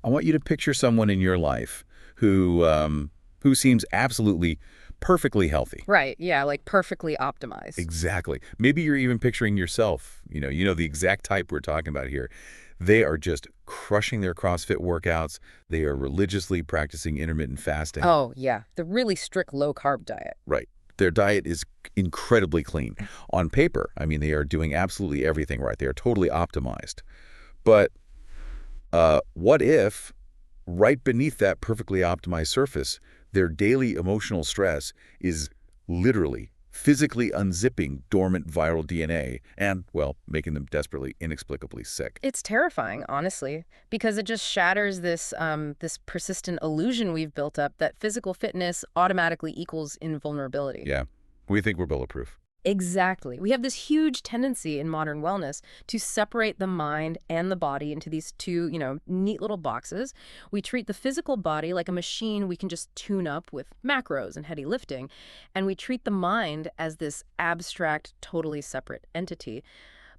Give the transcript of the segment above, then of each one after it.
I want you to picture someone in your life who seems absolutely perfectly healthy. Right, yeah, like perfectly optimized. Exactly. Maybe you're even picturing yourself, you know the exact type we're talking about here. They are just crushing their CrossFit workouts. They are religiously practicing intermittent fasting. Oh, yeah, the really strict low-carb diet. Right. Their diet is incredibly clean. On paper, I mean, they are doing absolutely everything right. They are totally optimized. But what if, right beneath that perfectly optimized surface, their daily emotional stress is literally, physically unzipping dormant viral DNA and, well, making them desperately, inexplicably sick? It's terrifying, honestly, because it just shatters this persistent illusion we've built up that physical fitness automatically equals invulnerability. Yeah. We think we're bulletproof. Exactly. We have this huge tendency in modern wellness to separate the mind and the body into these two, neat little boxes. We treat the physical body like a machine we can just tune up with macros and heavy lifting, and we treat the mind as this abstract, totally separate entity.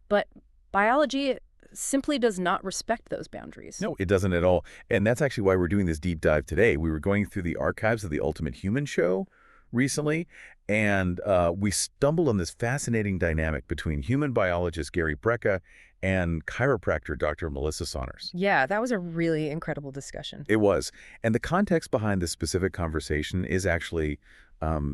But biology simply does not respect those boundaries. No, it doesn't at all. And that's actually why we're doing this deep dive today. We were going through the archives of the Ultimate Human show recently, and we stumbled on this fascinating dynamic between human biologist Gary Brecka and chiropractor Dr. Melissa Saunders. Yeah, that was a really incredible discussion. It was. And the context behind this specific conversation is actually,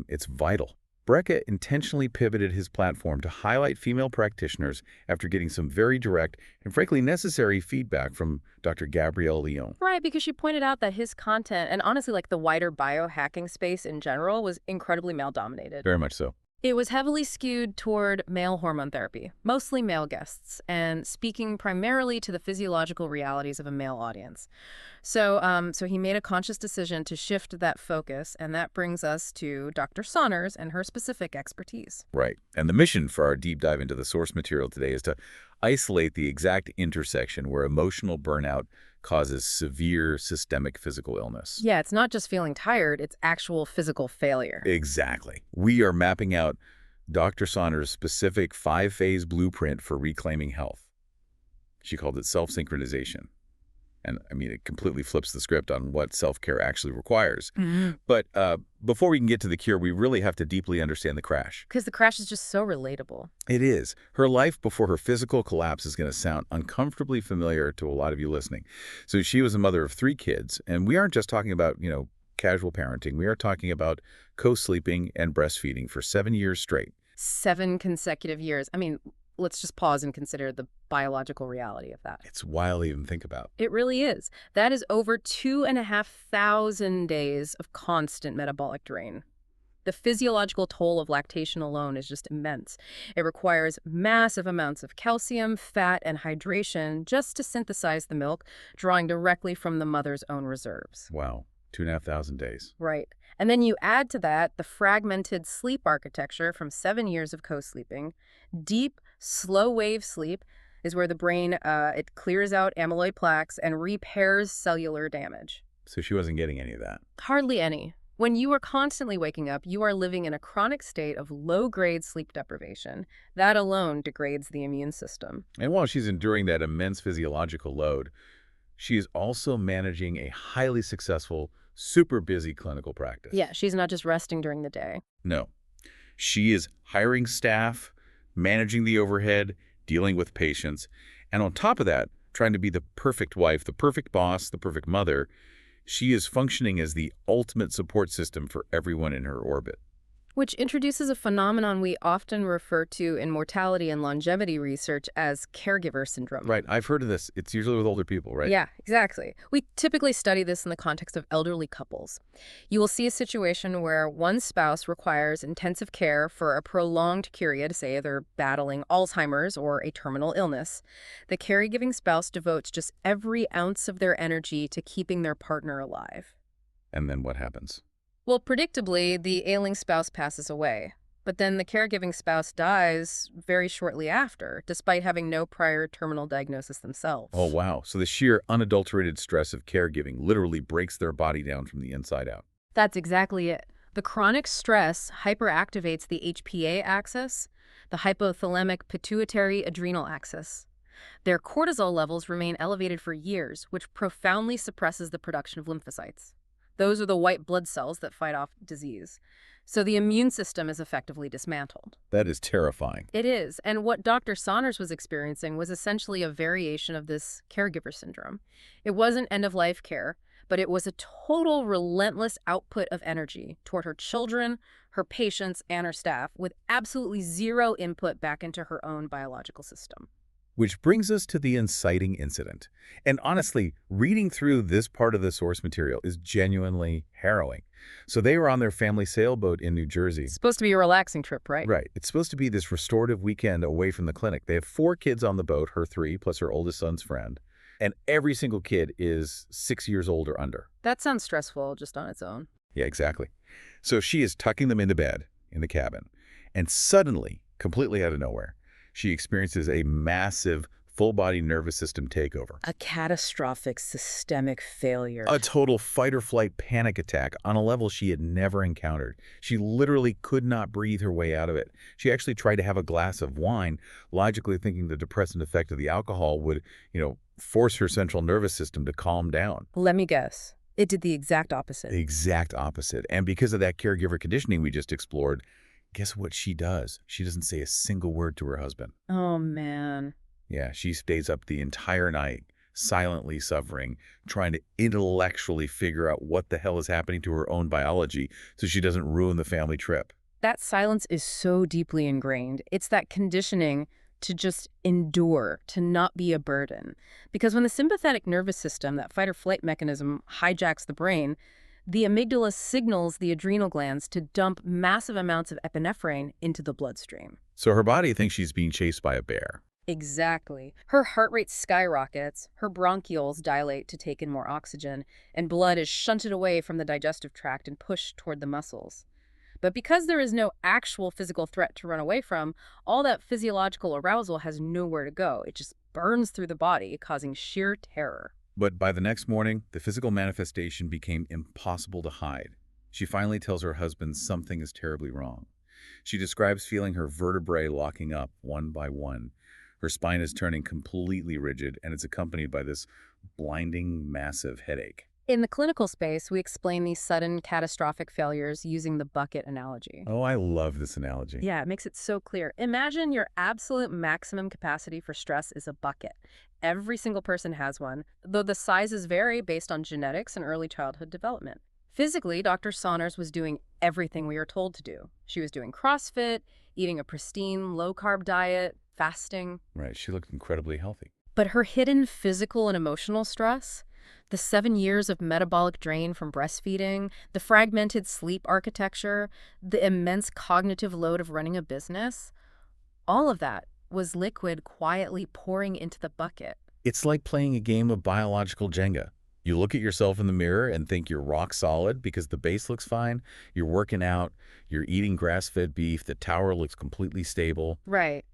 it's vital. Brecka intentionally pivoted his platform to highlight female practitioners after getting some very direct and frankly necessary feedback from Dr. Gabrielle Leon. Right, because she pointed out that his content, and honestly, like the wider biohacking space in general, was incredibly male-dominated. Very much so. It was heavily skewed toward male hormone therapy, mostly male guests, and speaking primarily to the physiological realities of a male audience. So he made a conscious decision to shift that focus, and that brings us to Dr. Saunders and her specific expertise. Right. And the mission for our deep dive into the source material today is to isolate the exact intersection where emotional burnout causes severe systemic physical illness. Yeah, it's not just feeling tired, it's actual physical failure. Exactly. We are mapping out Dr. Saunders' specific 5-phase blueprint for reclaiming health. She called it self-synchronization. And I mean, it completely flips the script on what self-care actually requires. But before we can get to the cure, we really have to deeply understand the crash. Because the crash is just so relatable. It is. Her life before her physical collapse is going to sound uncomfortably familiar to a lot of you listening. So she was a mother of 3 kids, and we aren't just talking about, casual parenting. We are talking about co-sleeping and breastfeeding for 7 years straight. 7 consecutive years. I mean, let's just pause and consider the biological reality of that. It's wild to even think about. It really is. That is over 2,500 days of constant metabolic drain. The physiological toll of lactation alone is just immense. It requires massive amounts of calcium, fat, and hydration just to synthesize the milk, drawing directly from the mother's own reserves. Wow. 2,500 days. Right. And then you add to that the fragmented sleep architecture from 7 years of co-sleeping. Deep, slow-wave sleep is where the brain, it clears out amyloid plaques and repairs cellular damage. So she wasn't getting any of that. Hardly any. When you are constantly waking up, you are living in a chronic state of low-grade sleep deprivation. That alone degrades the immune system. And while she's enduring that immense physiological load, she is also managing a highly successful, super busy clinical practice. Yeah, she's not just resting during the day. No. She is hiring staff, managing the overhead, dealing with patients, and on top of that, trying to be the perfect wife, the perfect boss, the perfect mother. She is functioning as the ultimate support system for everyone in her orbit. Which introduces a phenomenon we often refer to in mortality and longevity research as caregiver syndrome. Right. I've heard of this. It's usually with older people, right? Yeah, exactly. We typically study this in the context of elderly couples. You will see a situation where one spouse requires intensive care for a prolonged period, say they're battling Alzheimer's or a terminal illness. The caregiving spouse devotes just every ounce of their energy to keeping their partner alive. And then what happens? Well, predictably, the ailing spouse passes away, but then the caregiving spouse dies very shortly after, despite having no prior terminal diagnosis themselves. Oh, wow. So the sheer unadulterated stress of caregiving literally breaks their body down from the inside out. That's exactly it. The chronic stress hyperactivates the HPA axis, the hypothalamic pituitary adrenal axis. Their cortisol levels remain elevated for years, which profoundly suppresses the production of lymphocytes. Those are the white blood cells that fight off disease. So the immune system is effectively dismantled. That is terrifying. It is, and what Dr. Saunders was experiencing was essentially a variation of this caregiver syndrome. It wasn't end-of-life care, but it was a total relentless output of energy toward her children, her patients, and her staff, with absolutely zero input back into her own biological system. Which brings us to the inciting incident. And honestly, reading through this part of the source material is genuinely harrowing. So they were on their family sailboat in New Jersey. It's supposed to be a relaxing trip, right? Right. It's supposed to be this restorative weekend away from the clinic. They have 4 kids on the boat, her 3, plus her oldest son's friend. And every single kid is 6 years old or under. That sounds stressful just on its own. Yeah, exactly. So she is tucking them into bed in the cabin. And suddenly, completely out of nowhere, she experiences a massive full-body nervous system takeover. A catastrophic systemic failure. A total fight-or-flight panic attack on a level she had never encountered. She literally could not breathe her way out of it. She actually tried to have a glass of wine, logically thinking the depressant effect of the alcohol would, force her central nervous system to calm down. Let me guess. It did the exact opposite. The exact opposite. And because of that caregiver conditioning we just explored, guess what she does? She doesn't say a single word to her husband. Oh, man. Yeah, she stays up the entire night, silently suffering, trying to intellectually figure out what the hell is happening to her own biology so she doesn't ruin the family trip. That silence is so deeply ingrained. It's that conditioning to just endure, to not be a burden. Because when the sympathetic nervous system, that fight or flight mechanism, hijacks the brain, the amygdala signals the adrenal glands to dump massive amounts of epinephrine into the bloodstream. So her body thinks she's being chased by a bear. Exactly. Her heart rate skyrockets, her bronchioles dilate to take in more oxygen, and blood is shunted away from the digestive tract and pushed toward the muscles. But because there is no actual physical threat to run away from, all that physiological arousal has nowhere to go. It just burns through the body, causing sheer terror. But by the next morning, the physical manifestation became impossible to hide. She finally tells her husband something is terribly wrong. She describes feeling her vertebrae locking up one by one. Her spine is turning completely rigid, and it's accompanied by this blinding, massive headache. In the clinical space, we explain these sudden catastrophic failures using the bucket analogy. Oh, I love this analogy. Yeah, it makes it so clear. Imagine your absolute maximum capacity for stress is a bucket. Every single person has one, though the sizes vary based on genetics and early childhood development. Physically, Dr. Saunders was doing everything we are told to do. She was doing CrossFit, eating a pristine, low-carb diet, fasting. Right, she looked incredibly healthy. But her hidden physical and emotional stress, the 7 years of metabolic drain from breastfeeding, the fragmented sleep architecture, the immense cognitive load of running a business, all of that was liquid quietly pouring into the bucket. It's like playing a game of biological Jenga. You look at yourself in the mirror and think you're rock solid because the base looks fine. You're working out. You're eating grass-fed beef. The tower looks completely stable. Right.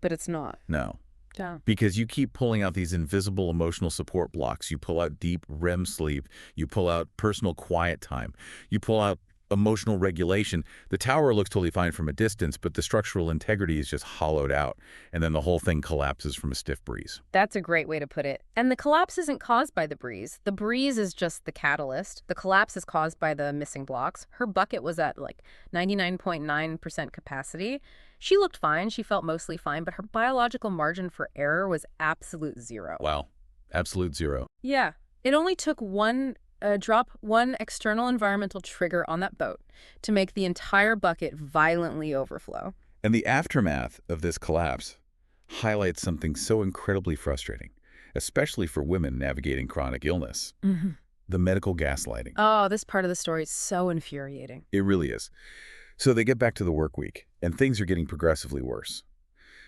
But it's not. No. Yeah. Because you keep pulling out these invisible emotional support blocks. You pull out deep REM sleep. You pull out personal quiet time. You pull out emotional regulation. The tower looks totally fine from a distance, but the structural integrity is just hollowed out. And then the whole thing collapses from a stiff breeze. That's a great way to put it. And the collapse isn't caused by the breeze. The breeze is just the catalyst. The collapse is caused by the missing blocks. Her bucket was at like 99.9% capacity. She looked fine. She felt mostly fine, but her biological margin for error was absolute zero. Wow. Absolute zero. Yeah. It only took one external environmental trigger on that boat to make the entire bucket violently overflow. And the aftermath of this collapse highlights something so incredibly frustrating, especially for women navigating chronic illness. Mm-hmm. The medical gaslighting. Oh, this part of the story is so infuriating. It really is. So they get back to the work week, and things are getting progressively worse.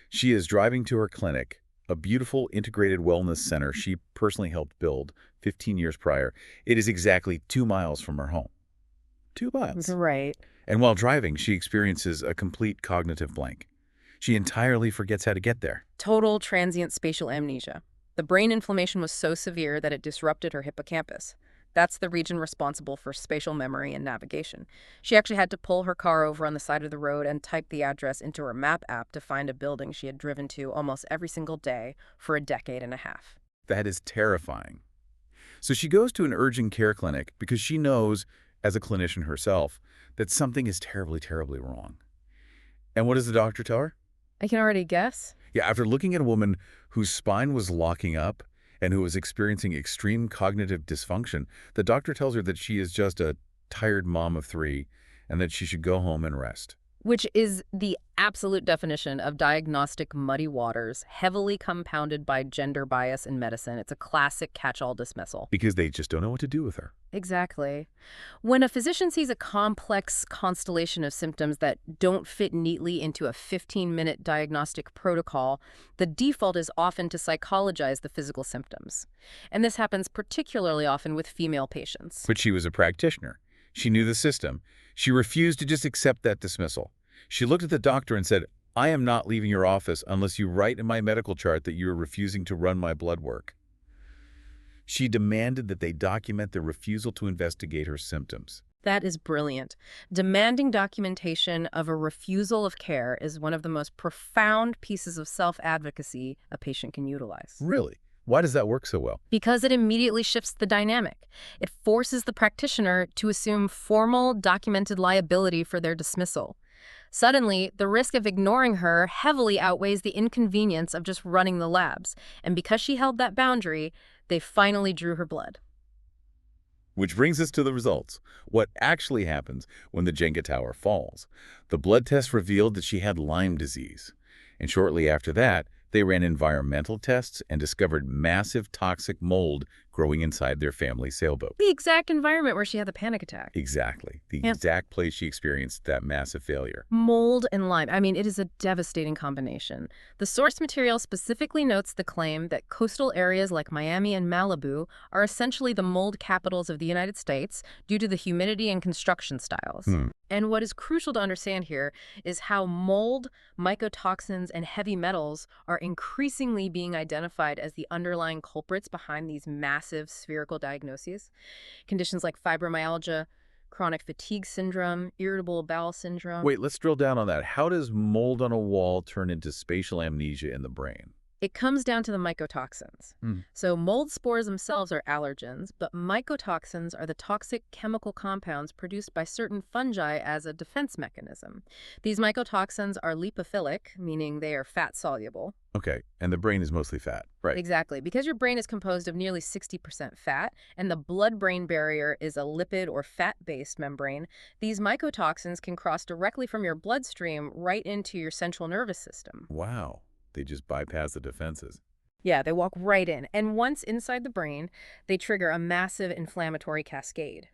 She is driving to her clinic, a beautiful integrated wellness center she personally helped build 15 years prior. It is exactly 2 miles from her home. 2 miles. Right. And while driving, she experiences a complete cognitive blank. She entirely forgets how to get there. Total transient spatial amnesia. The brain inflammation was so severe that it disrupted her hippocampus. That's the region responsible for spatial memory and navigation. She actually had to pull her car over on the side of the road and type the address into her map app to find a building she had driven to almost every single day for a decade and a half. That is terrifying. So she goes to an urgent care clinic because she knows, as a clinician herself, that something is terribly, terribly wrong. And what does the doctor tell her? I can already guess. Yeah, after looking at a woman whose spine was locking up and who was experiencing extreme cognitive dysfunction, the doctor tells her that she is just a tired mom of 3 and that she should go home and rest. Which is the absolute definition of diagnostic muddy waters, heavily compounded by gender bias in medicine. It's a classic catch-all dismissal. Because they just don't know what to do with her. Exactly. When a physician sees a complex constellation of symptoms that don't fit neatly into a 15-minute diagnostic protocol, the default is often to psychologize the physical symptoms. And this happens particularly often with female patients. But she was a practitioner. She knew the system. She refused to just accept that dismissal. She looked at the doctor and said, "I am not leaving your office unless you write in my medical chart that you are refusing to run my blood work." She demanded that they document their refusal to investigate her symptoms. That is brilliant. Demanding documentation of a refusal of care is one of the most profound pieces of self-advocacy a patient can utilize. Really? Why does that work so well? Because it immediately shifts the dynamic. It forces the practitioner to assume formal, documented liability for their dismissal. Suddenly, the risk of ignoring her heavily outweighs the inconvenience of just running the labs. And because she held that boundary, they finally drew her blood. Which brings us to the results. What actually happens when the Jenga tower falls? The blood test revealed that she had Lyme disease. And shortly after that, they ran environmental tests and discovered massive toxic mold growing inside their family sailboat. The exact environment where she had the panic attack. Exactly. The Yep. exact place she experienced that massive failure. Mold and Lyme. I mean, it is a devastating combination. The source material specifically notes the claim that coastal areas like Miami and Malibu are essentially the mold capitals of the United States due to the humidity and construction styles. And what is crucial to understand here is how mold, mycotoxins, and heavy metals are increasingly being identified as the underlying culprits behind these massive spherical diagnoses. Conditions like fibromyalgia, chronic fatigue syndrome, irritable bowel syndrome. Wait, let's drill down on that. How does mold on a wall turn into spatial amnesia in the brain? It comes down to the mycotoxins. So mold spores themselves are allergens, but mycotoxins are the toxic chemical compounds produced by certain fungi as a defense mechanism. These mycotoxins are lipophilic, meaning they are fat-soluble. Okay, and the brain is mostly fat, right? Exactly. Because your brain is composed of nearly 60% fat, and the blood-brain barrier is a lipid or fat-based membrane, these mycotoxins can cross directly from your bloodstream right into your central nervous system. Wow. They just bypass the defenses. Yeah, they walk right in. And once inside the brain, they trigger a massive inflammatory cascade.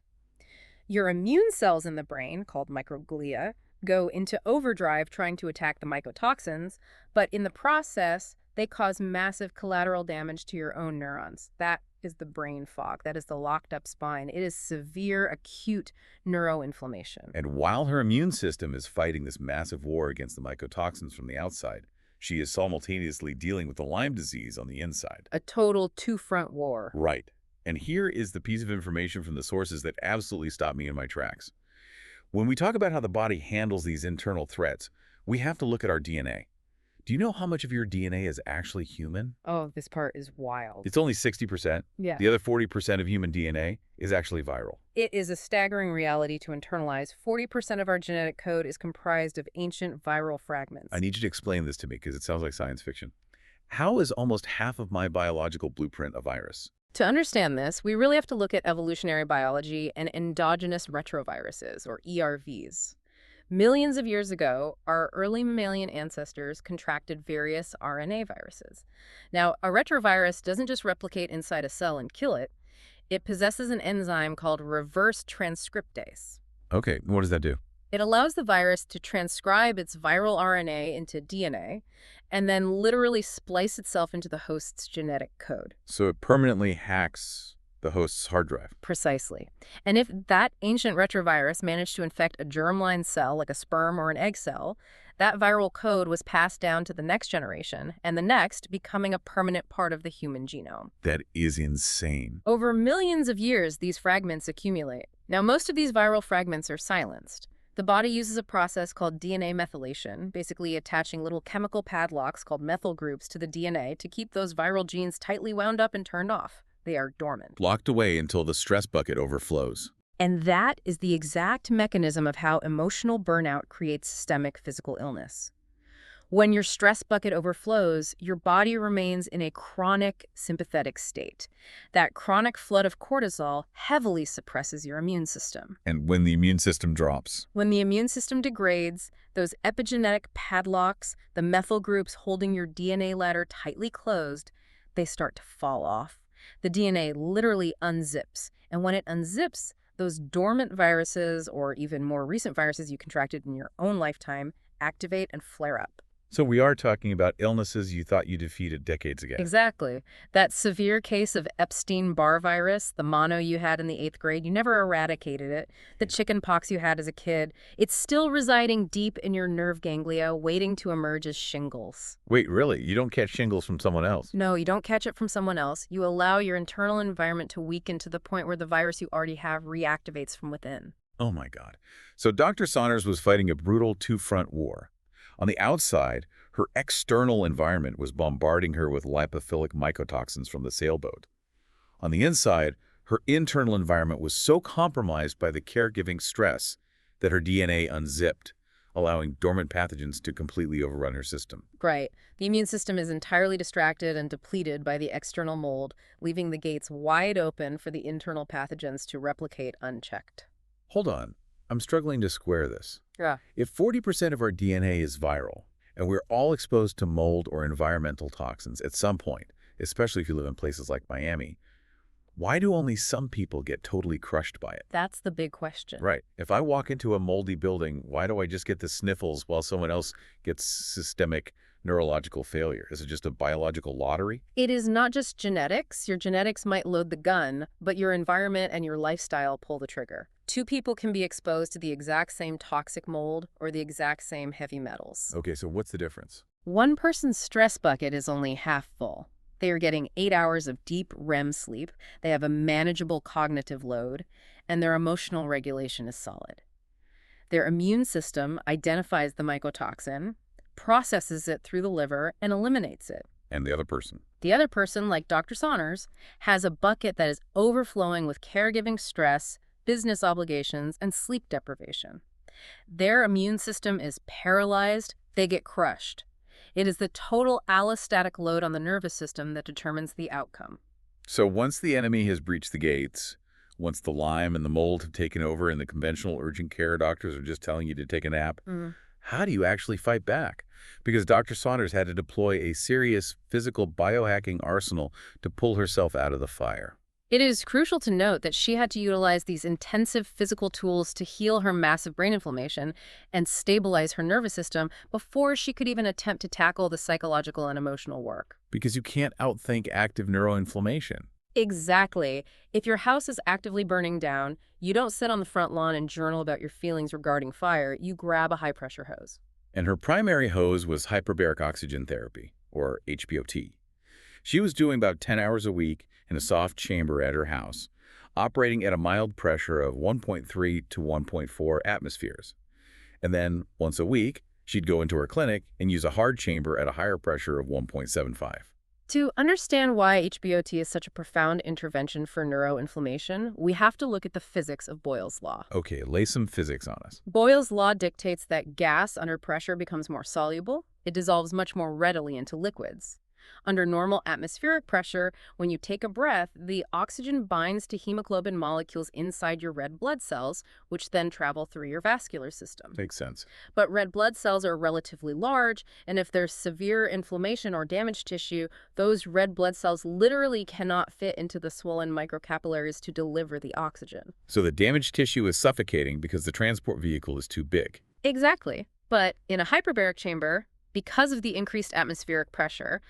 Your immune cells in the brain, called microglia, go into overdrive trying to attack the mycotoxins, but in the process, they cause massive collateral damage to your own neurons. That is the brain fog. That is the locked up spine. It is severe, acute neuroinflammation. And while her immune system is fighting this massive war against the mycotoxins from the outside, she is simultaneously dealing with the Lyme disease on the inside. A total two-front war. Right. And here is the piece of information from the sources that absolutely stopped me in my tracks. When we talk about how the body handles these internal threats, we have to look at our DNA. Do you know how much of your DNA is actually human? Oh, this part is wild. It's only 60%. Yeah. The other 40% of human DNA is actually viral. It is a staggering reality to internalize. 40% of our genetic code is comprised of ancient viral fragments. I need you to explain this to me because it sounds like science fiction. How is almost half of my biological blueprint a virus? To understand this, we really have to look at evolutionary biology and endogenous retroviruses, or ERVs. Millions of years ago, our early mammalian ancestors contracted various RNA viruses. Now, a retrovirus doesn't just replicate inside a cell and kill it. It possesses an enzyme called reverse transcriptase. Okay, what does that do? It allows the virus to transcribe its viral RNA into DNA and then literally splice itself into the host's genetic code. So it permanently hacks the host's hard drive. Precisely. And if that ancient retrovirus managed to infect a germline cell like a sperm or an egg cell, that viral code was passed down to the next generation and the next, becoming a permanent part of the human genome. That is insane. Over millions of years, these fragments accumulate. Now, most of these viral fragments are silenced. The body uses a process called DNA methylation, basically attaching little chemical padlocks called methyl groups to the DNA to keep those viral genes tightly wound up and turned off. They are dormant. Locked away until the stress bucket overflows. And that is the exact mechanism of how emotional burnout creates systemic physical illness. When your stress bucket overflows, your body remains in a chronic sympathetic state. That chronic flood of cortisol heavily suppresses your immune system. And when the immune system drops, When the immune system degrades, those epigenetic padlocks, the methyl groups holding your DNA ladder tightly closed, they start to fall off. The DNA literally unzips. And when it unzips, those dormant viruses, or even more recent viruses you contracted in your own lifetime, activate and flare up. so we are talking about illnesses you thought you defeated decades ago. Exactly. That severe case of Epstein-Barr virus, the mono you had in the 8th grade, you never eradicated it. The chicken pox you had as a kid, it's still residing deep in your nerve ganglia, waiting to emerge as shingles. Wait, really? You don't catch shingles from someone else? No, you don't catch it from someone else. You allow your internal environment to weaken to the point where the virus you already have reactivates from within. Oh my God. So Dr. Saunders was fighting a brutal two-front war. On the outside, her external environment was bombarding her with lipophilic mycotoxins from the sailboat. On the inside, her internal environment was so compromised by the caregiving stress that her DNA unzipped, allowing dormant pathogens to completely overrun her system. Right. The immune system is entirely distracted and depleted by the external mold, leaving the gates wide open for the internal pathogens to replicate unchecked. Hold on. I'm struggling to square this. Yeah. If 40% of our DNA is viral, and we're all exposed to mold or environmental toxins at some point, especially if you live in places like Miami, why do only some people get totally crushed by it? That's the big question. Right. If I walk into a moldy building, why do I just get the sniffles while someone else gets systemic neurological failure? Is it just a biological lottery? It is not just genetics. Your genetics might load the gun, but your environment and your lifestyle pull the trigger. Two people can be exposed to the exact same toxic mold or the exact same heavy metals. Okay, so what's the difference? One person's stress bucket is only half full. They are getting 8 hours of deep REM sleep, they have a manageable cognitive load, and their emotional regulation is solid. Their immune system identifies the mycotoxin, processes it through the liver, and eliminates it. And the other person? The other person, like Dr. Saunders, has a bucket that is overflowing with caregiving stress, business obligations, and sleep deprivation. Their immune system is paralyzed, they get crushed. It is the total allostatic load on the nervous system that determines the outcome. So once the enemy has breached the gates, once the Lyme and the mold have taken over and the conventional urgent care doctors are just telling you to take a nap, how do you actually fight back? Because Dr. Saunders had to deploy a serious physical biohacking arsenal to pull herself out of the fire. It is crucial to note that she had to utilize these intensive physical tools to heal her massive brain inflammation and stabilize her nervous system before she could even attempt to tackle the psychological and emotional work. Because you can't outthink active neuroinflammation. Exactly. If your house is actively burning down, you don't sit on the front lawn and journal about your feelings regarding fire. You grab a high-pressure hose. And her primary hose was hyperbaric oxygen therapy, or HBOT. She was doing about 10 hours a week in a soft chamber at her house, operating at a mild pressure of 1.3 to 1.4 atmospheres. And then, once a week, she'd go into her clinic and use a hard chamber at a higher pressure of 1.75. To understand why HBOT is such a profound intervention for neuroinflammation, we have to look at the physics of Boyle's law. Okay, lay some physics on us. Boyle's law dictates that gas under pressure becomes more soluble. It dissolves much more readily into liquids. Under normal atmospheric pressure, when you take a breath, the oxygen binds to hemoglobin molecules inside your red blood cells, which then travel through your vascular system. Makes sense. But red blood cells are relatively large, and if there's severe inflammation or damaged tissue, those red blood cells literally cannot fit into the swollen microcapillaries to deliver the oxygen. So the damaged tissue is suffocating because the transport vehicle is too big. Exactly. But in a hyperbaric chamber, because of the increased atmospheric pressure,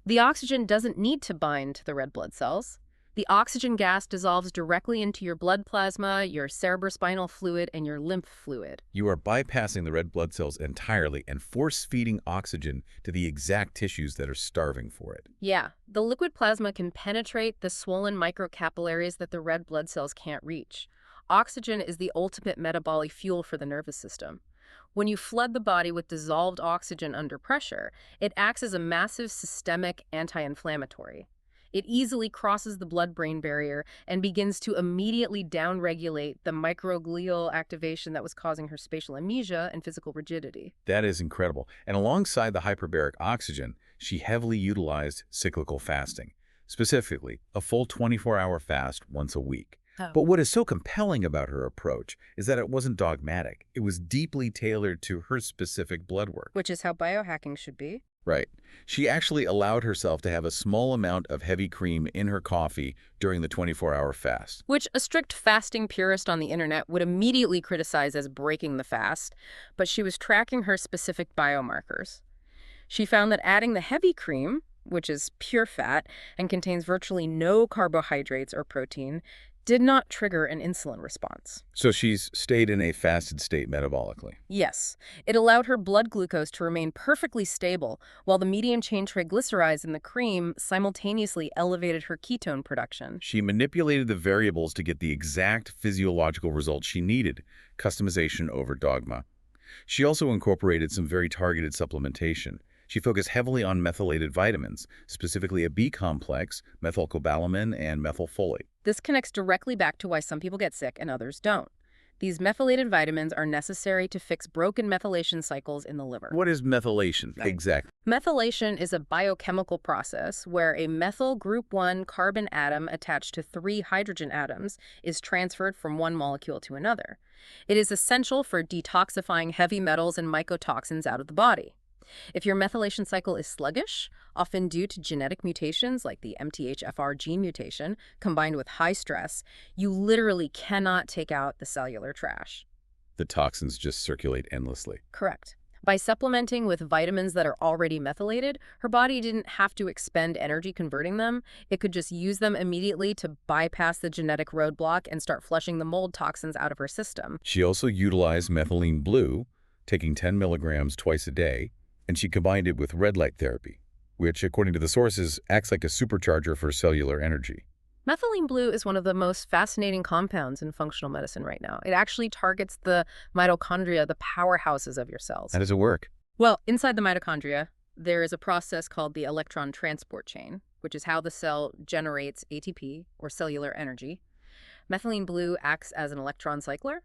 the oxygen doesn't need to bind to the red blood cells. The oxygen gas dissolves directly into your blood plasma, your cerebrospinal fluid, and your lymph fluid. You are bypassing the red blood cells entirely and force-feeding oxygen to the exact tissues that are starving for it. Yeah, the liquid plasma can penetrate the swollen microcapillaries that the red blood cells can't reach. Oxygen is the ultimate metabolic fuel for the nervous system. When you flood the body with dissolved oxygen under pressure, it acts as a massive systemic anti-inflammatory. It easily crosses the blood-brain barrier and begins to immediately downregulate the microglial activation that was causing her spatial amnesia and physical rigidity. That is incredible. And alongside the hyperbaric oxygen, she heavily utilized cyclical fasting, specifically a full 24-hour fast once a week. Oh. But what is so compelling about her approach is that it wasn't dogmatic. It was deeply tailored to her specific blood work. Which is how biohacking should be. Right. She actually allowed herself to have a small amount of heavy cream in her coffee during the 24-hour fast. Which a strict fasting purist on the internet would immediately criticize as breaking the fast, but she was tracking her specific biomarkers. She found that adding the heavy cream, which is pure fat and contains virtually no carbohydrates or protein, did not trigger an insulin response. So she's stayed in a fasted state metabolically. Yes, it allowed her blood glucose to remain perfectly stable, while the medium-chain triglycerides in the cream simultaneously elevated her ketone production. She manipulated the variables to get the exact physiological results she needed, customization over dogma. She also incorporated some very targeted supplementation. She focused heavily on methylated vitamins, specifically a B complex, methylcobalamin, and methylfolate. This connects directly back to why some people get sick and others don't. These methylated vitamins are necessary to fix broken methylation cycles in the liver. What is methylation exactly? Methylation is a biochemical process where a methyl group 1 carbon atom attached to 3 hydrogen atoms is transferred from one molecule to another. It is essential for detoxifying heavy metals and mycotoxins out of the body. If your methylation cycle is sluggish, often due to genetic mutations like the MTHFR gene mutation, combined with high stress, you literally cannot take out the cellular trash. The toxins just circulate endlessly. Correct. By supplementing with vitamins that are already methylated, her body didn't have to expend energy converting them. It could just use them immediately to bypass the genetic roadblock and start flushing the mold toxins out of her system. She also utilized methylene blue, taking 10 milligrams twice a day, and she combined it with red light therapy, which, according to the sources, acts like a supercharger for cellular energy. Methylene blue is one of the most fascinating compounds in functional medicine right now. It actually targets the mitochondria, the powerhouses of your cells. How does it work? Well, inside the mitochondria, there is a process called the electron transport chain, which is how the cell generates ATP, or cellular energy. Methylene blue acts as an electron cycler.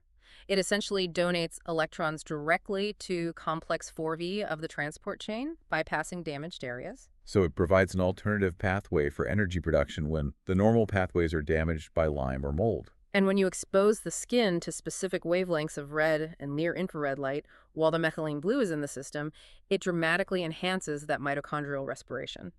It essentially donates electrons directly to complex 4V of the transport chain, bypassing damaged areas. So it provides an alternative pathway for energy production when the normal pathways are damaged by Lyme or mold. And when you expose the skin to specific wavelengths of red and near-infrared light while the methylene blue is in the system, it dramatically enhances that mitochondrial respiration.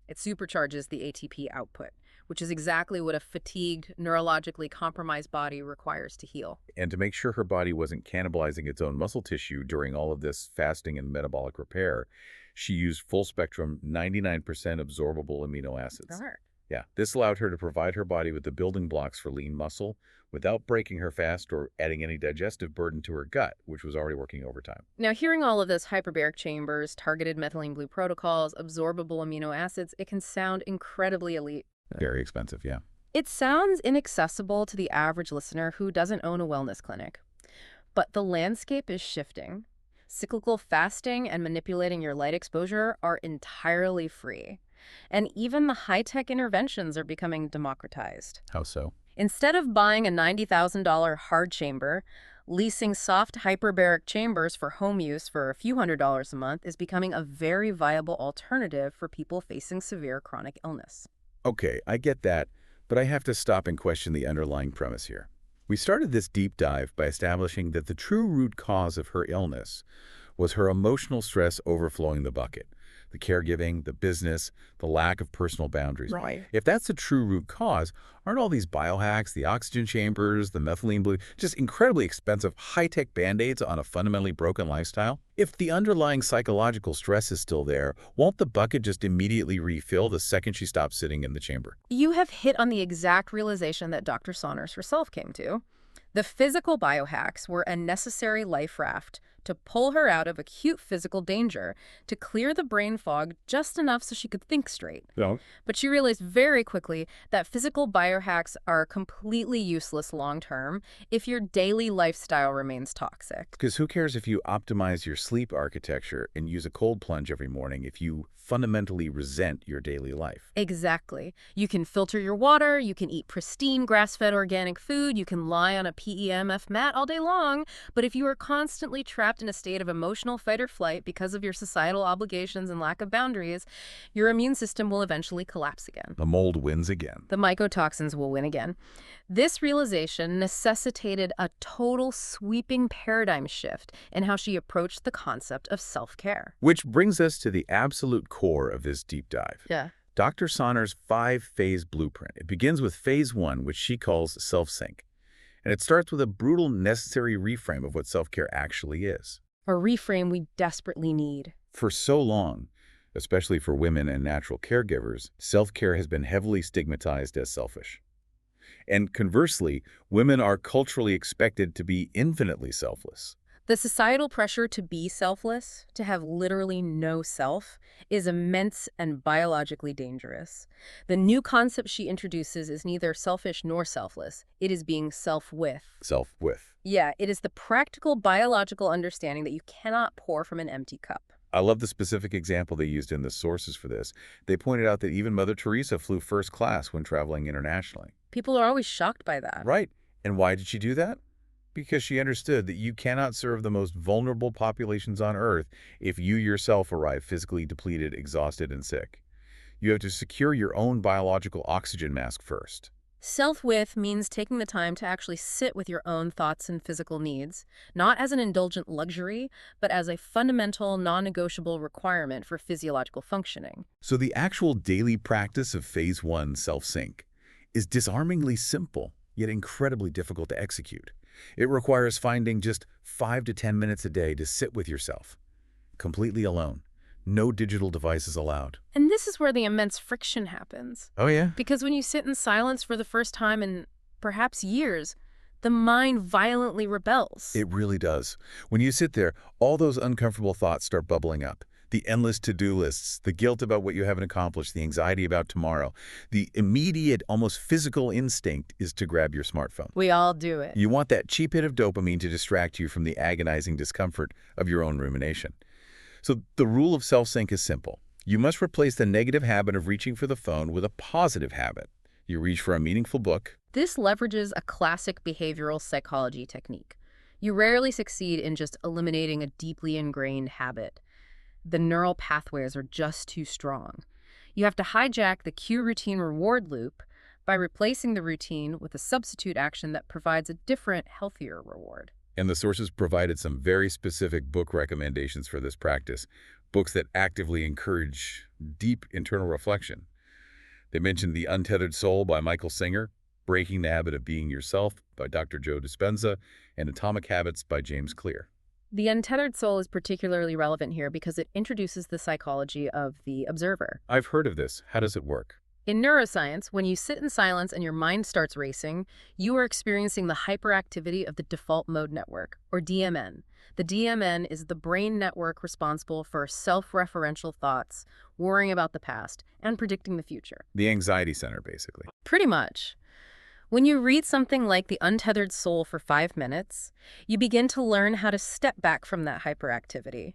It supercharges the ATP output, which is exactly what a fatigued, neurologically compromised body requires to heal. And to make sure her body wasn't cannibalizing its own muscle tissue during all of this fasting and metabolic repair, she used full-spectrum 99% absorbable amino acids. Smart. Yeah, this allowed her to provide her body with the building blocks for lean muscle without breaking her fast or adding any digestive burden to her gut, which was already working overtime. Now, hearing all of this, hyperbaric chambers, targeted methylene blue protocols, absorbable amino acids, it can sound incredibly elite. Very expensive, yeah. It sounds inaccessible to the average listener who doesn't own a wellness clinic. But the landscape is shifting. Cyclical fasting and manipulating your light exposure are entirely free. And even the high-tech interventions are becoming democratized. How so? Instead of buying a $90,000 hard chamber, leasing soft hyperbaric chambers for home use for a few $100s a month is becoming a very viable alternative for people facing severe chronic illness. Okay, I get that, but I have to stop and question the underlying premise here. We started this deep dive by establishing that the true root cause of her illness was her emotional stress overflowing the bucket. the caregiving, the business, the lack of personal boundaries. Right. If that's the true root cause, aren't all these biohacks, the oxygen chambers, the methylene blue, just incredibly expensive high-tech band-aids on a fundamentally broken lifestyle? If the underlying psychological stress is still there, won't the bucket just immediately refill the second she stops sitting in the chamber? You have hit on the exact realization that Dr. Saunders herself came to. The physical biohacks were a necessary life raft to pull her out of acute physical danger, to clear the brain fog just enough so she could think straight. Yeah. But she realized very quickly that physical biohacks are completely useless long-term if your daily lifestyle remains toxic. Because who cares if you optimize your sleep architecture and use a cold plunge every morning if you fundamentally resent your daily life? Exactly. You can filter your water, you can eat pristine grass-fed organic food, you can lie on a PEMF mat all day long, but if you are constantly trapped in a state of emotional fight or flight because of your societal obligations and lack of boundaries, your immune system will eventually collapse again. The mold wins again. The mycotoxins will win again. This realization necessitated a total sweeping paradigm shift in how she approached the concept of self-care. Which brings us to the absolute core of this deep dive. Yeah. Dr. Saunders' 5-phase blueprint. It begins with phase 1, which she calls self-sync. And it starts with a brutal, necessary reframe of what self-care actually is. A reframe we desperately need. For so long, especially for women and natural caregivers, self-care has been heavily stigmatized as selfish. And conversely, women are culturally expected to be infinitely selfless. The societal pressure to be selfless, to have literally no self, is immense and biologically dangerous. The new concept she introduces is neither selfish nor selfless. It is being self-with. Self-with. Yeah, it is the practical biological understanding that you cannot pour from an empty cup. I love the specific example they used in the sources for this. They pointed out that even Mother Teresa flew first class when traveling internationally. People are always shocked by that. Right. And why did she do that? Because she understood that you cannot serve the most vulnerable populations on Earth if you yourself arrive physically depleted, exhausted, and sick. You have to secure your own biological oxygen mask first. Self-with means taking the time to actually sit with your own thoughts and physical needs, not as an indulgent luxury, but as a fundamental, non-negotiable requirement for physiological functioning. So the actual daily practice of phase 1 self-sync is disarmingly simple, yet incredibly difficult to execute. It requires finding just 5 to 10 minutes a day to sit with yourself, completely alone. No digital devices allowed. And this is where the immense friction happens. Oh, yeah? Because when you sit in silence for the first time in perhaps years, the mind violently rebels. It really does. When you sit there, all those uncomfortable thoughts start bubbling up. The endless to-do lists, the guilt about what you haven't accomplished, the anxiety about tomorrow. The immediate, almost physical instinct is to grab your smartphone. We all do it. You want that cheap hit of dopamine to distract you from the agonizing discomfort of your own rumination. So the rule of self-sync is simple. You must replace the negative habit of reaching for the phone with a positive habit. You reach for a meaningful book. This leverages a classic behavioral psychology technique. You rarely succeed in just eliminating a deeply ingrained habit. The neural pathways are just too strong. You have to hijack the cue routine reward loop by replacing the routine with a substitute action that provides a different, healthier reward. And the sources provided some very specific book recommendations for this practice, books that actively encourage deep internal reflection. They mentioned The Untethered Soul by Michael Singer, Breaking the Habit of Being Yourself by Dr. Joe Dispenza, and Atomic Habits by James Clear. The untethered soul is particularly relevant here because it introduces the psychology of the observer. I've heard of this. How does it work? In neuroscience, when you sit in silence and your mind starts racing, you are experiencing the hyperactivity of the default mode network, or DMN. The DMN is the brain network responsible for self-referential thoughts, worrying about the past, and predicting the future. The anxiety center, basically. Pretty much. When you read something like The Untethered Soul for 5 minutes, you begin to learn how to step back from that hyperactivity.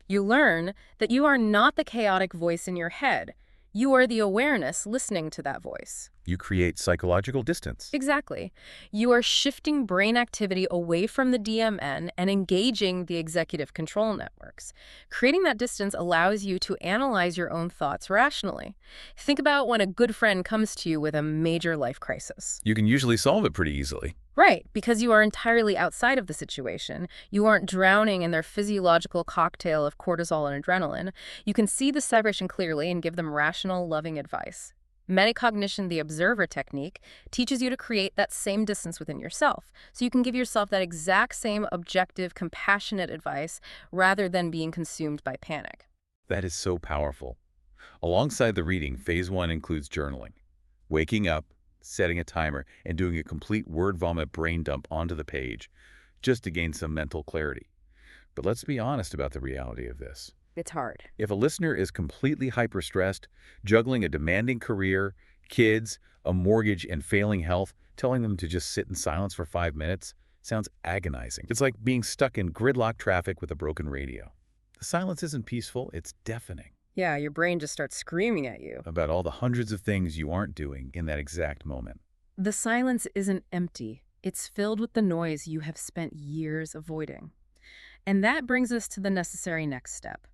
You learn that you are not the chaotic voice in your head. You are the awareness listening to that voice. You create psychological distance. Exactly. You are shifting brain activity away from the DMN and engaging the executive control networks. Creating that distance allows you to analyze your own thoughts rationally. Think about when a good friend comes to you with a major life crisis. You can usually solve it pretty easily. Right, because you are entirely outside of the situation. You aren't drowning in their physiological cocktail of cortisol and adrenaline. You can see the separation clearly and give them rational, loving advice. Metacognition, the observer technique, teaches you to create that same distance within yourself, so you can give yourself that exact same objective, compassionate advice rather than being consumed by panic. That is so powerful. Alongside the reading, phase one includes journaling. Waking up, setting a timer, and doing a complete word vomit brain dump onto the page just to gain some mental clarity. But let's be honest about the reality of this. It's hard. If a listener is completely hyper-stressed, juggling a demanding career, kids, a mortgage, and failing health, telling them to just sit in silence for 5 minutes sounds agonizing. It's like being stuck in gridlock traffic with a broken radio. The silence isn't peaceful, it's deafening Yeah, your brain just starts screaming at you. about all the hundreds of things you aren't doing in that exact moment. The silence isn't empty. It's filled with the noise you have spent years avoiding. And that brings us to the necessary next step.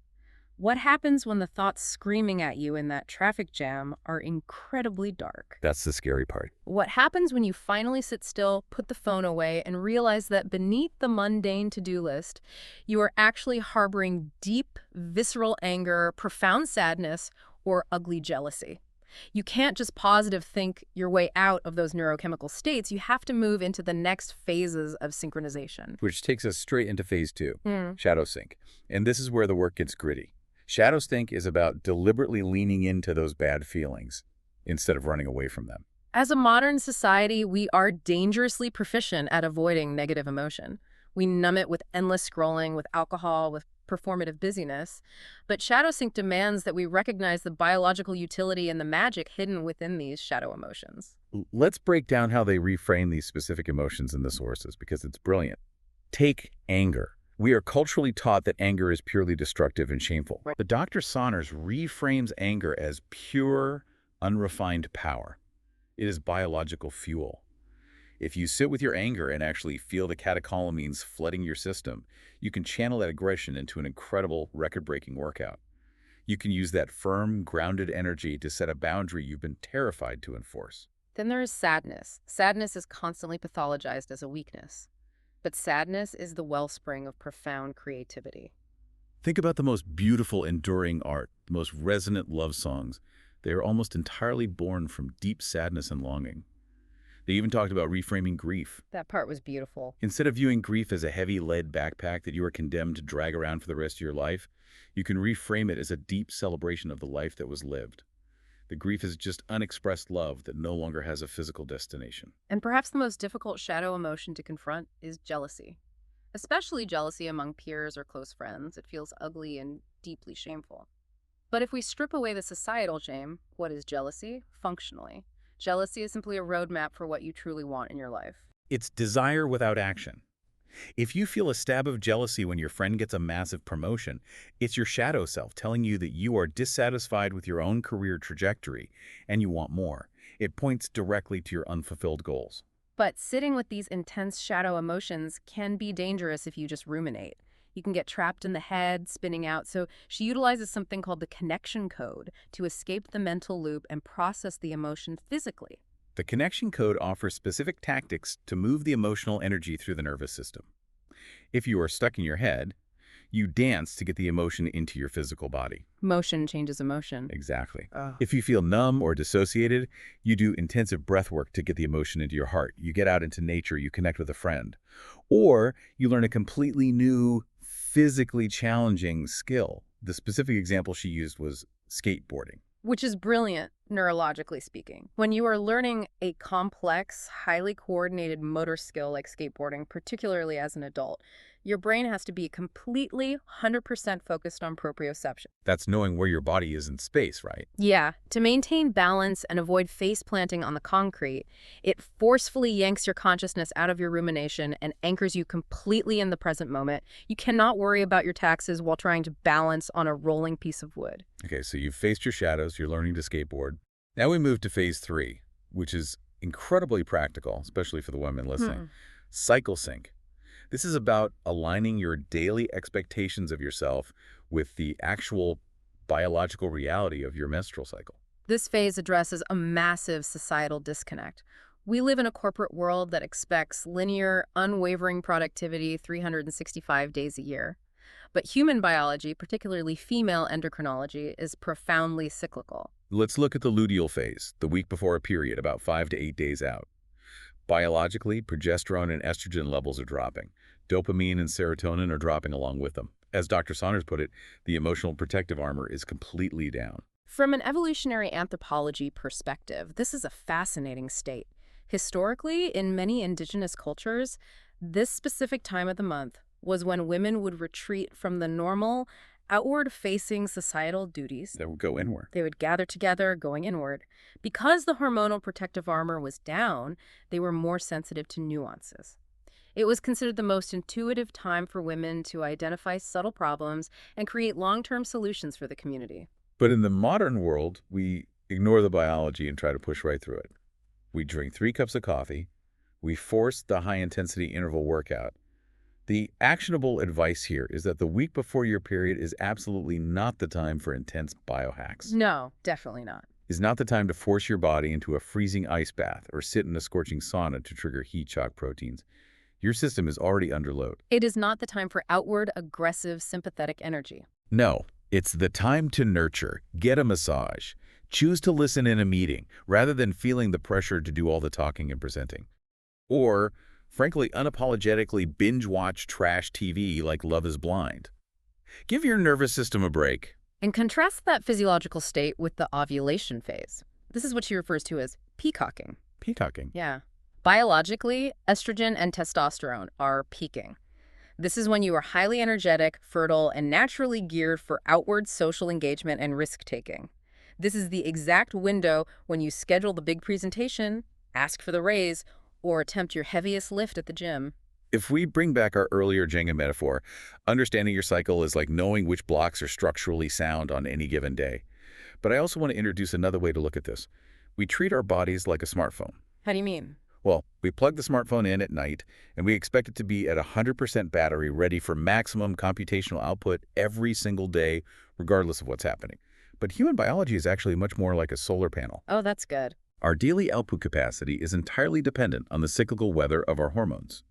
What happens when the thoughts screaming at you in that traffic jam are incredibly dark? That's the scary part. What happens when you finally sit still, put the phone away, and realize that beneath the mundane to-do list, you are actually harboring deep, visceral anger, profound sadness, or ugly jealousy? You can't just positive think your way out of those neurochemical states. You have to move into the next phases of synchronization. Which takes us straight into phase two, Mm. shadow sync. And this is where the work gets gritty. Shadow sync is about deliberately leaning into those bad feelings instead of running away from them. As a modern society, we are dangerously proficient at avoiding negative emotion. We numb it with endless scrolling, with alcohol, with performative busyness. But shadow sync demands that we recognize the biological utility and the magic hidden within these shadow emotions. Let's break down how they reframe these specific emotions in the sources, because it's brilliant. Take anger. We are culturally taught that anger is purely destructive and shameful. Right. But Dr. Saunders reframes anger as pure, unrefined power. It is biological fuel. If you sit with your anger and actually feel the catecholamines flooding your system, you can channel that aggression into an incredible, record-breaking workout. You can use that firm, grounded energy to set a boundary you've been terrified to enforce. Then there is sadness. Sadness is constantly pathologized as a weakness. But sadness is the wellspring of profound creativity. Think about the most beautiful, enduring art, the most resonant love songs. They are almost entirely born from deep sadness and longing. They even talked about reframing grief. That part was beautiful. Instead of viewing grief as a heavy lead backpack that you are condemned to drag around for the rest of your life, you can reframe it as a deep celebration of the life that was lived. The grief is just unexpressed love that no longer has a physical destination. And perhaps the most difficult shadow emotion to confront is jealousy. Especially jealousy among peers or close friends. It feels ugly and deeply shameful. But if we strip away the societal shame, what is jealousy? Functionally, jealousy is simply a roadmap for what you truly want in your life. It's desire without action. If you feel a stab of jealousy when your friend gets a massive promotion, it's your shadow self telling you that you are dissatisfied with your own career trajectory and you want more. It points directly to your unfulfilled goals. But sitting with these intense shadow emotions can be dangerous if you just ruminate. You can get trapped in the head, spinning out. So she utilizes something called the connection code to escape the mental loop and process the emotion physically. The connection code offers specific tactics to move the emotional energy through the nervous system. If you are stuck in your head, you dance to get the emotion into your physical body. Motion changes emotion. Exactly. Ugh. If you feel numb or dissociated, you do intensive breath work to get the emotion into your heart. You get out into nature, you connect with a friend. Or you learn a completely new, physically challenging skill. The specific example she used was skateboarding. Which is brilliant, neurologically speaking. When you are learning a complex, highly coordinated motor skill like skateboarding, particularly as an adult, your brain has to be completely 100% focused on proprioception. That's knowing where your body is in space, right? Yeah, to maintain balance and avoid face planting on the concrete, it forcefully yanks your consciousness out of your rumination and anchors you completely in the present moment. You cannot worry about your taxes while trying to balance on a rolling piece of wood. Okay, so you've faced your shadows, you're learning to skateboard. Now we move to phase 3, which is incredibly practical, especially for the women listening. Cycle sync. This is about aligning your daily expectations of yourself with the actual biological reality of your menstrual cycle. This phase addresses a massive societal disconnect. We live in a corporate world that expects linear, unwavering productivity 365 days a year. But human biology, particularly female endocrinology, is profoundly cyclical. Let's look at the luteal phase, the week before a period, about 5 to 8 days out. Biologically, progesterone and estrogen levels are dropping. Dopamine and serotonin are dropping along with them. As Dr. Saunders put it, the emotional protective armor is completely down. From an evolutionary anthropology perspective, this is a fascinating state. Historically, in many indigenous cultures, this specific time of the month was when women would retreat from the normal, outward-facing societal duties. That will go inward. They would gather together, going inward. Because the hormonal protective armor was down, they were more sensitive to nuances. It was considered the most intuitive time for women to identify subtle problems and create long-term solutions for the community. But in the modern world, we ignore the biology and try to push right through it. We drink 3 cups of coffee. We force the high-intensity interval workout. The actionable advice here is that the week before your period is absolutely not the time for intense biohacks. No, definitely not. It's not the time to force your body into a freezing ice bath or sit in a scorching sauna to trigger heat shock proteins. Your system is already under load. It is not the time for outward, aggressive, sympathetic energy. No, it's the time to nurture, get a massage, choose to listen in a meeting rather than feeling the pressure to do all the talking and presenting. Or, frankly, unapologetically binge-watch trash TV like Love is Blind. Give your nervous system a break. And contrast that physiological state with the ovulation phase. This is what she refers to as peacocking. Peacocking. Yeah. Biologically, estrogen and testosterone are peaking. This is when you are highly energetic, fertile, and naturally geared for outward social engagement and risk-taking. This is the exact window when you schedule the big presentation, ask for the raise, or attempt your heaviest lift at the gym. If we bring back our earlier Jenga metaphor, understanding your cycle is like knowing which blocks are structurally sound on any given day. But I also want to introduce another way to look at this. We treat our bodies like a smartphone. How do you mean? Well, we plug the smartphone in at night, and we expect it to be at 100% battery ready for maximum computational output every single day, regardless of what's happening. But human biology is actually much more like a solar panel. Oh, that's good. Our daily output capacity is entirely dependent on the cyclical weather of our hormones.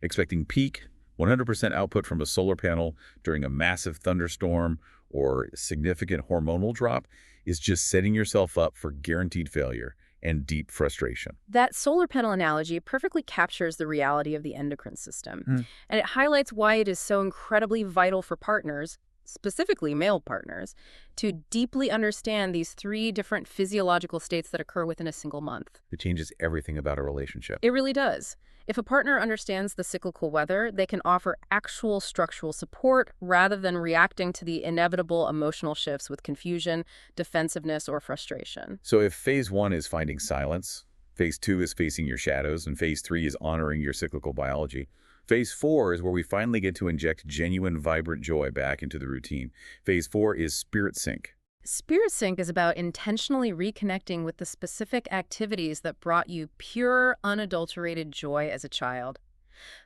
Expecting peak, 100% output from a solar panel during a massive thunderstorm or significant hormonal drop is just setting yourself up for guaranteed failure and deep frustration. That solar panel analogy perfectly captures the reality of the endocrine system. And it highlights why it is so incredibly vital for partners, specifically male partners, to deeply understand these 3 different physiological states that occur within a single month. It changes everything about a relationship. It really does. If a partner understands the cyclical weather, they can offer actual structural support rather than reacting to the inevitable emotional shifts with confusion, defensiveness, or frustration. So if phase 1 is finding silence, phase 2 is facing your shadows, and phase 3 is honoring your cyclical biology, phase 4 is where we finally get to inject genuine, vibrant joy back into the routine. Phase 4 is spirit sync. Spirit sync is about intentionally reconnecting with the specific activities that brought you pure, unadulterated joy as a child.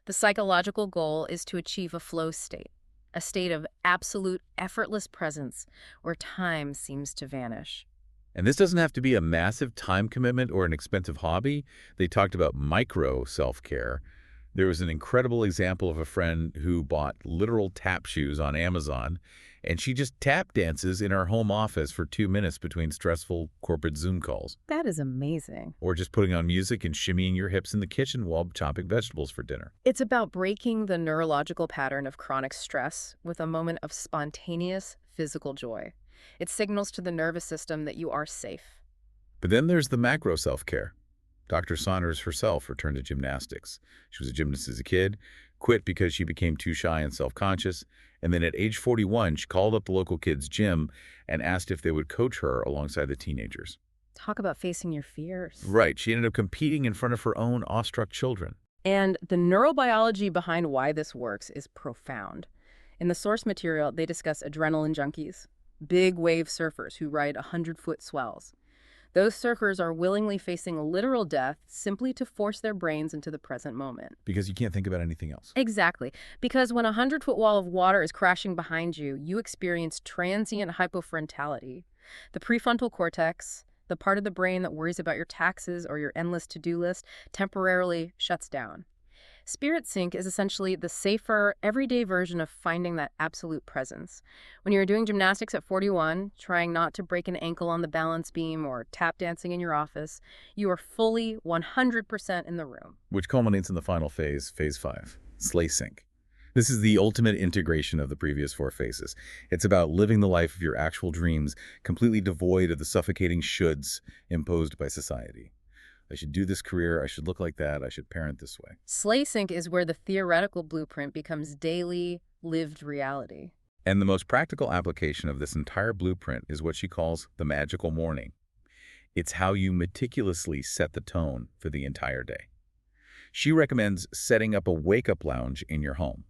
The psychological goal is to achieve a flow state, a state of absolute effortless presence where time seems to vanish. And this doesn't have to be a massive time commitment or an expensive hobby. They talked about micro self-care. There was an incredible example of a friend who bought literal tap shoes on Amazon, and she just tap dances in her home office for 2 minutes between stressful corporate Zoom calls. That is amazing. Or just putting on music and shimmying your hips in the kitchen while chopping vegetables for dinner. It's about breaking the neurological pattern of chronic stress with a moment of spontaneous physical joy. It signals to the nervous system that you are safe. But then there's the macro self-care. Dr. Saunders herself returned to gymnastics. She was a gymnast as a kid, quit because she became too shy and self-conscious, and then at age 41, she called up the local kids' gym and asked if they would coach her alongside the teenagers. Talk about facing your fears. Right. She ended up competing in front of her own awestruck children. And the neurobiology behind why this works is profound. In the source material, they discuss adrenaline junkies, big wave surfers who ride 100-foot swells. Those surfers are willingly facing literal death simply to force their brains into the present moment. Because you can't think about anything else. Exactly. Because when a 100-foot wall of water is crashing behind you, you experience transient hypofrontality. The prefrontal cortex, The part of the brain that worries about your taxes or your endless to-do list temporarily shuts down. Spirit Sync is essentially the safer, everyday version of finding that absolute presence. When you're doing gymnastics at 41, trying not to break an ankle on the balance beam or tap dancing in your office, you are fully 100% in the room. Which culminates in the final phase, phase 5, Slay Sync. This is the ultimate integration of the previous 4 phases. It's about living the life of your actual dreams, completely devoid of the suffocating shoulds imposed by society. I should do this career, I should look like that, I should parent this way. Slay Sync is where the theoretical blueprint becomes daily, lived reality. And the most practical application of this entire blueprint is what she calls the magical morning. It's how you meticulously set the tone for the entire day. She recommends setting up a wake-up lounge in your home.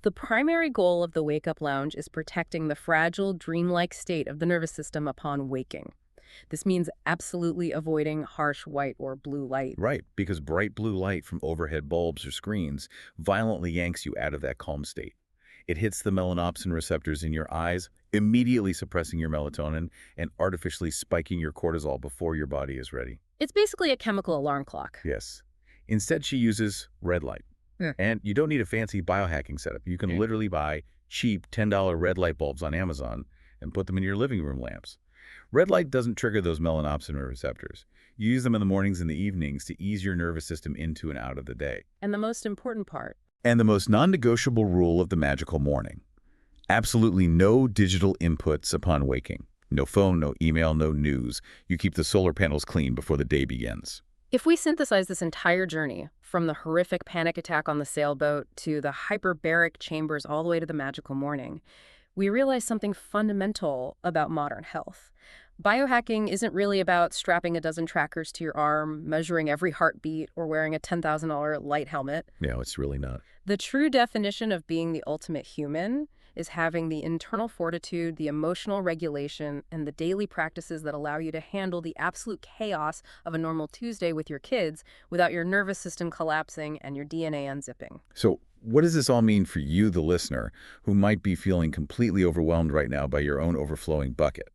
The primary goal of the wake-up lounge is protecting the fragile, dreamlike state of the nervous system upon waking. This means absolutely avoiding harsh white or blue light. Right, because bright blue light from overhead bulbs or screens violently yanks you out of that calm state. It hits the melanopsin receptors in your eyes, immediately suppressing your melatonin and artificially spiking your cortisol before your body is ready. It's basically a chemical alarm clock. Yes. Instead, she uses red light. Yeah. And you don't need a fancy biohacking setup. You can literally buy cheap $10 red light bulbs on Amazon and put them in your living room lamps. Red light doesn't trigger those melanopsin receptors. You use them in the mornings and the evenings to ease your nervous system into and out of the day. And the most important part. And the most non-negotiable rule of the magical morning. Absolutely no digital inputs upon waking. No phone, no email, no news. You keep the solar panels clean before the day begins. If we synthesize this entire journey, from the horrific panic attack on the sailboat to the hyperbaric chambers all the way to the magical morning, we realize something fundamental about modern health. Biohacking isn't really about strapping a dozen trackers to your arm, measuring every heartbeat, or wearing a $10,000 light helmet. No, it's really not. The true definition of being the ultimate human is having the internal fortitude, the emotional regulation, and the daily practices that allow you to handle the absolute chaos of a normal Tuesday with your kids without your nervous system collapsing and your DNA unzipping. So what does this all mean for you, the listener, who might be feeling completely overwhelmed right now by your own overflowing bucket?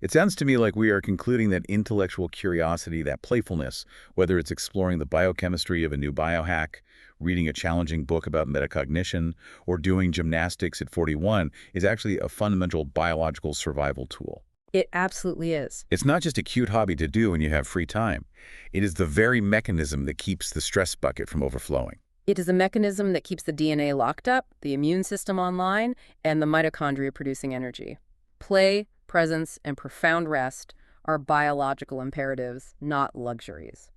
It sounds to me like we are concluding that intellectual curiosity, that playfulness, whether it's exploring the biochemistry of a new biohack, reading a challenging book about metacognition, or doing gymnastics at 41, is actually a fundamental biological survival tool. It absolutely is. It's not just a cute hobby to do when you have free time. It is the very mechanism that keeps the stress bucket from overflowing. It is a mechanism that keeps the DNA locked up, the immune system online, and the mitochondria producing energy. Play, presence, and profound rest are biological imperatives, not luxuries.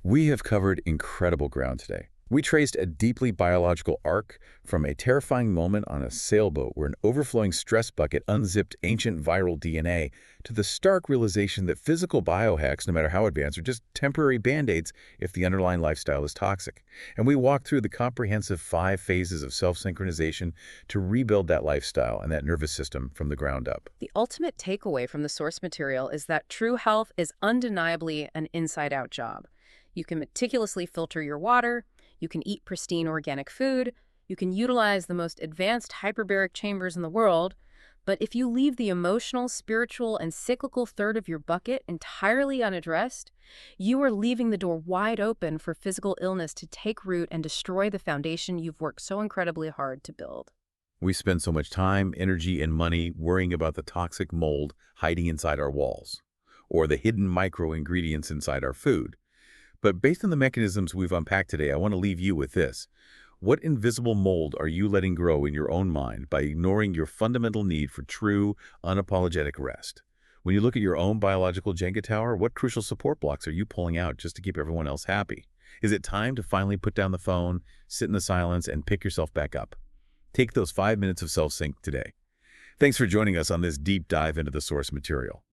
We have covered incredible ground today. We traced a deeply biological arc from a terrifying moment on a sailboat where an overflowing stress bucket unzipped ancient viral DNA to the stark realization that physical biohacks, no matter how advanced, are just temporary band-aids if the underlying lifestyle is toxic. And we walked through the comprehensive 5 phases of self-synchronization to rebuild that lifestyle and that nervous system from the ground up. The ultimate takeaway from the source material is that true health is undeniably an inside-out job. You can meticulously filter your water, you can eat pristine organic food, you can utilize the most advanced hyperbaric chambers in the world, but if you leave the emotional, spiritual, and cyclical third of your bucket entirely unaddressed, you are leaving the door wide open for physical illness to take root and destroy the foundation you've worked so incredibly hard to build. We spend so much time, energy, and money worrying about the toxic mold hiding inside our walls, or the hidden micro-ingredients inside our food. But based on the mechanisms we've unpacked today, I want to leave you with this. What invisible mold are you letting grow in your own mind by ignoring your fundamental need for true, unapologetic rest? When you look at your own biological Jenga tower, what crucial support blocks are you pulling out just to keep everyone else happy? Is it time to finally put down the phone, sit in the silence, and pick yourself back up? Take those 5 minutes of self-sync today. Thanks for joining us on this deep dive into the source material.